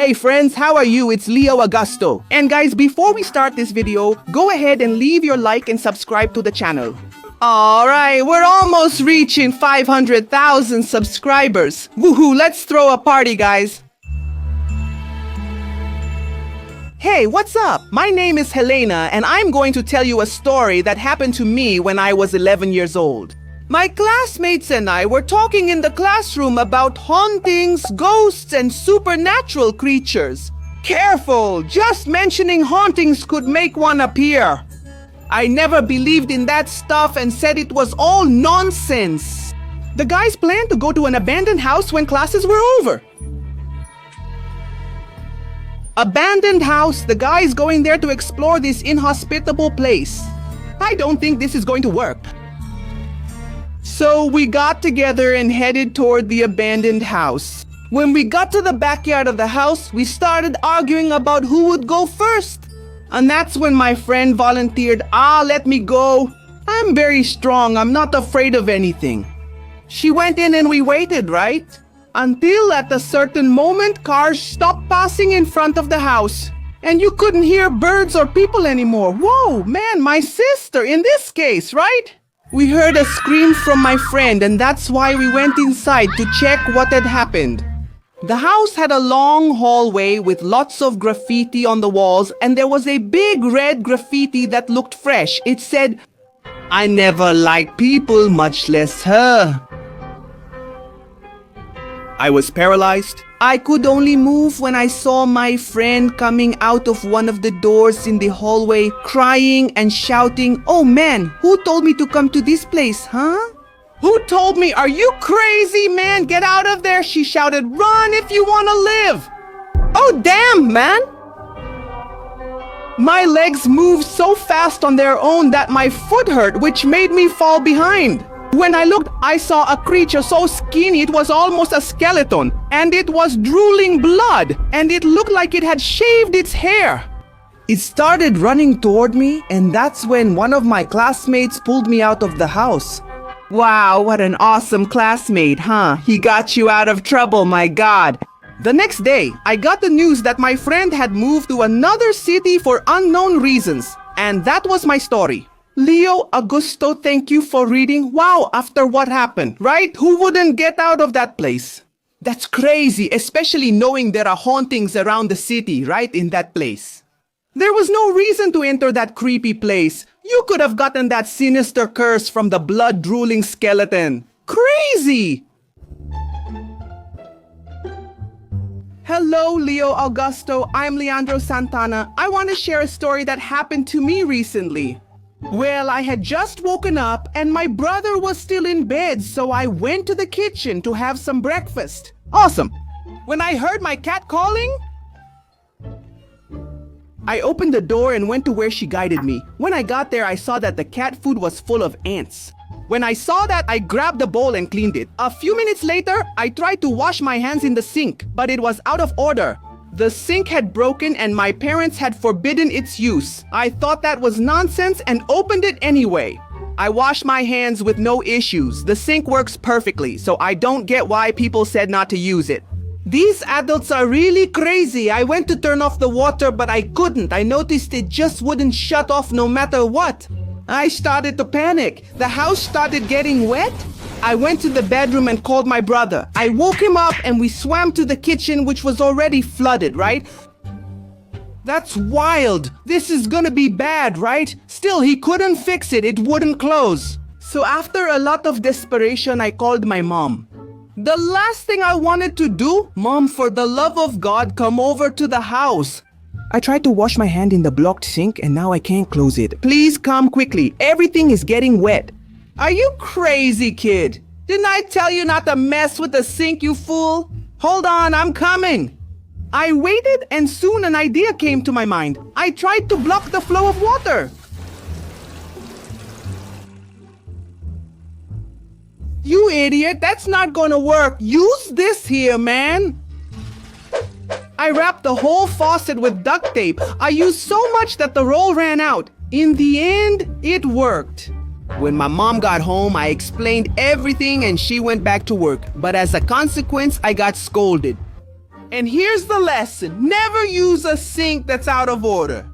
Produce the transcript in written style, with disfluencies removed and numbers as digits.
Hey friends, how are you? It's Leo Augusto. And guys, before we start this video, go ahead and leave your like and subscribe to the channel. Alright, we're almost reaching 500,000 subscribers. Woohoo, let's throw a party, guys. Hey, what's up? My name is Helena and I'm going to tell you a story that happened to me when I was 11 years old. My classmates and I were talking in the classroom about hauntings, ghosts, and supernatural creatures. Careful, just mentioning hauntings could make one appear. I never believed in that stuff and said it was all nonsense. The guys planned to go to an abandoned house when classes were over. Abandoned house, the guys going there to explore this inhospitable place. I don't think this is going to work. So we got together and headed toward the abandoned house. When we got to the backyard of the house, we started arguing about who would go first. And that's when my friend volunteered, let me go. I'm very strong, I'm not afraid of anything. She went in and we waited, right? Until at a certain moment, cars stopped passing in front of the house. And you couldn't hear birds or people anymore. Whoa, man, my sister in this case, right? We heard a scream from my friend and that's why we went inside to check what had happened. The house had a long hallway with lots of graffiti on the walls and there was a big red graffiti that looked fresh. It said, "I never liked people, much less her." I was paralyzed. I could only move when I saw my friend coming out of one of the doors in the hallway, crying and shouting, "Oh man, who told me to come to this place, huh? Who told me? Are you crazy, man? Get out of there!" She shouted. "Run if you want to live!" Oh damn, man! My legs moved so fast on their own that my foot hurt, which made me fall behind. When I looked, I saw a creature so skinny it was almost a skeleton, and it was drooling blood, and it looked like it had shaved its hair. It started running toward me, and that's when one of my classmates pulled me out of the house. Wow, what an awesome classmate, huh? He got you out of trouble, my God. The next day, I got the news that my friend had moved to another city for unknown reasons, and that was my story. Leo Augusto, thank you for reading. Wow, after what happened, right? Who wouldn't get out of that place? That's crazy, especially knowing there are hauntings around the city, right, in that place. There was no reason to enter that creepy place. You could have gotten that sinister curse from the blood-drooling skeleton. Crazy! Hello, Leo Augusto. I'm Leandro Santana. I want to share a story that happened to me recently. Well, I had just woken up and my brother was still in bed, so I went to the kitchen to have some breakfast. Awesome! When I heard my cat calling, I opened the door and went to where she guided me. When I got there, I saw that the cat food was full of ants. When I saw that, I grabbed the bowl and cleaned it. A few minutes later, I tried to wash my hands in the sink, but it was out of order. The sink had broken and my parents had forbidden its use. I thought that was nonsense and opened it anyway. I washed my hands with no issues. The sink works perfectly, so I don't get why people said not to use it. These adults are really crazy. I went to turn off the water, but I couldn't. I noticed it just wouldn't shut off no matter what. I started to panic. The house started getting wet. I went to the bedroom and called my brother. I woke him up and we swam to the kitchen, which was already flooded, right? That's wild. This is gonna be bad, right? Still, he couldn't fix it. It wouldn't close. So after a lot of desperation, I called my mom. The last thing I wanted to do, "Mom, for the love of God, come over to the house." I tried to wash my hand in the blocked sink and now I can't close it. Please come quickly. Everything is getting wet. Are you crazy, kid? Didn't I tell you not to mess with the sink, you fool? Hold on, I'm coming. I waited and soon an idea came to my mind. I tried to block the flow of water. You idiot, that's not gonna work. Use this here, man. I wrapped the whole faucet with duct tape. I used so much that the roll ran out. In the end, it worked. When my mom got home, I explained everything and she went back to work. But as a consequence, I got scolded. And here's the lesson. Never use a sink that's out of order.